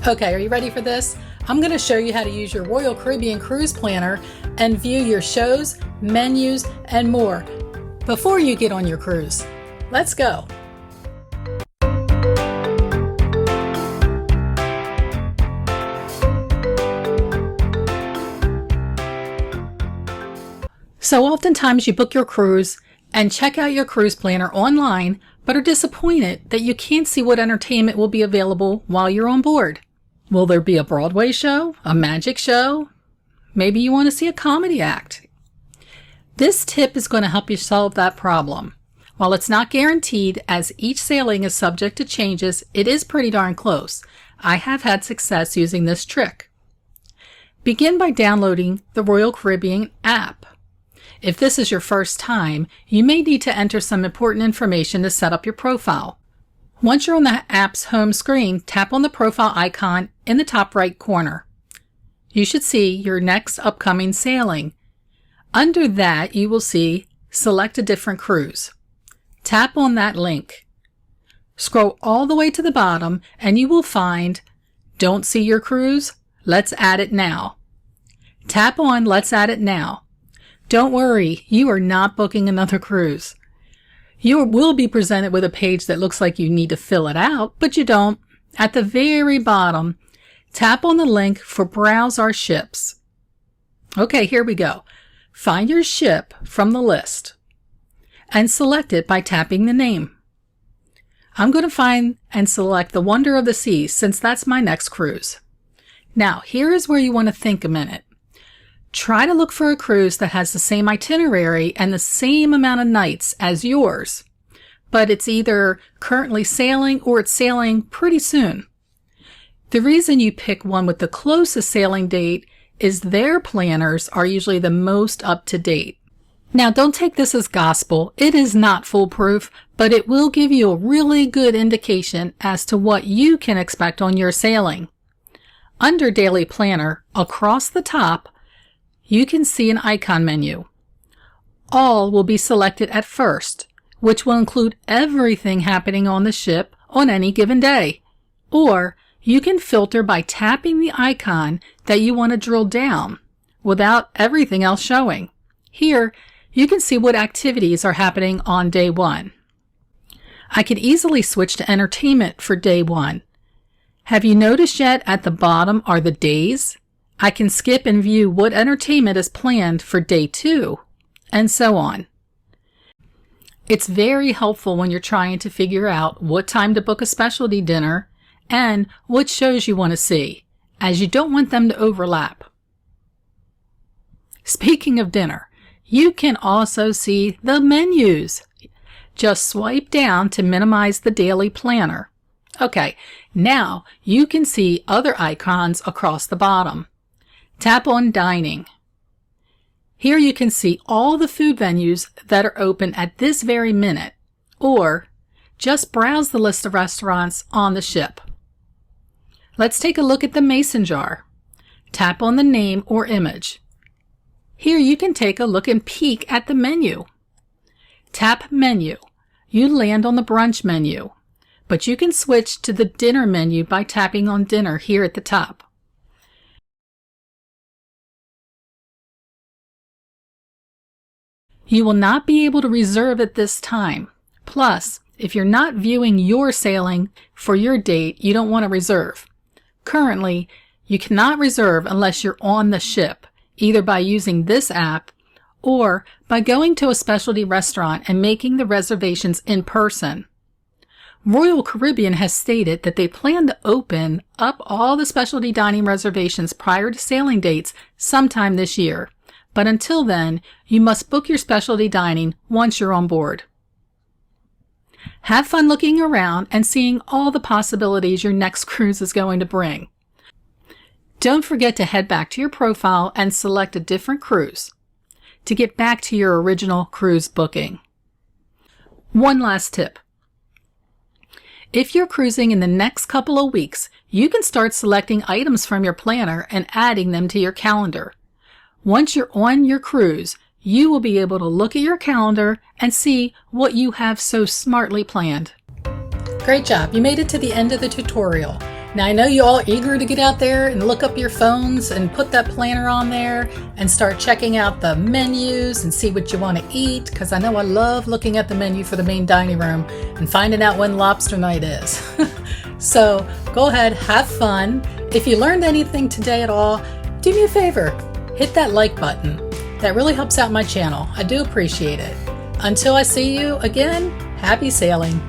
Okay, are you ready for this? I'm going to show you how to use your Royal Caribbean Cruise Planner and view your shows, menus, and more before you get on your cruise. Let's go. So oftentimes you book your cruise and check out your cruise planner online, but are disappointed that you can't see what entertainment will be available while you're on board. Will there be a Broadway show, a magic show? Maybe you want to see a comedy act. This tip is going to help you solve that problem. While it's not guaranteed, as each sailing is subject to changes, it is pretty darn close. I have had success using this trick. Begin by downloading the Royal Caribbean app. If this is your first time, you may need to enter some important information to set up your profile. Once you're on the app's home screen, tap on the profile icon in the top right corner. You should see your next upcoming sailing. Under that, you will see Select a Different Cruise. Tap on that link. Scroll all the way to the bottom and you will find Don't See Your Cruise? Let's add it now. Tap on Let's Add It Now. Don't worry, you are not booking another cruise. You will be presented with a page that looks like you need to fill it out, but you don't. At the very bottom, tap on the link for Browse Our Ships. Okay, here we go. Find your ship from the list and select it by tapping the name. I'm going to find and select the Wonder of the Seas since that's my next cruise. Now, here is where you want to think a minute. Try to look for a cruise that has the same itinerary and the same amount of nights as yours, but it's either currently sailing or it's sailing pretty soon. The reason you pick one with the closest sailing date is their planners are usually the most up to date. Now, don't take this as gospel. It is not foolproof, but it will give you a really good indication as to what you can expect on your sailing. Under Daily Planner, across the top, you can see an icon menu. All will be selected at first, which will include everything happening on the ship on any given day. Or you can filter by tapping the icon that you want to drill down without everything else showing. Here, you can see what activities are happening on day one. I could easily switch to entertainment for day one. Have you noticed yet at the bottom are the days? I can skip and view what entertainment is planned for day 2, and so on. It's very helpful when you're trying to figure out what time to book a specialty dinner and what shows you want to see, as you don't want them to overlap. Speaking of dinner, you can also see the menus. Just swipe down to minimize the daily planner. Okay, now you can see other icons across the bottom. Tap on Dining. Here you can see all the food venues that are open at this very minute, or just browse the list of restaurants on the ship. Let's take a look at the Mason jar. Tap on the name or image. Here you can take a look and peek at the menu. Tap Menu. You land on the brunch menu, but you can switch to the dinner menu by tapping on Dinner here at the top. You will not be able to reserve at this time. Plus, if you're not viewing your sailing for your date, you don't want to reserve. Currently, you cannot reserve unless you're on the ship, either by using this app or by going to a specialty restaurant and making the reservations in person. Royal Caribbean has stated that they plan to open up all the specialty dining reservations prior to sailing dates sometime this year. But until then, you must book your specialty dining once you're on board. Have fun looking around and seeing all the possibilities your next cruise is going to bring. Don't forget to head back to your profile and select a different cruise to get back to your original cruise booking. One last tip. If you're cruising in the next couple of weeks, you can start selecting items from your planner and adding them to your calendar. Once you're on your cruise, you will be able to look at your calendar and see what you have so smartly planned. Great job! You made it to the end of the tutorial. Now I know you all are eager to get out there and look up your phones and put that planner on there and start checking out the menus and see what you want to eat, because I know I love looking at the menu for the main dining room and finding out when lobster night is. So go ahead, have fun. If you learned anything today at all, do me a favor, hit that like button. That really helps out my channel. I do appreciate it. Until I see you again, happy sailing.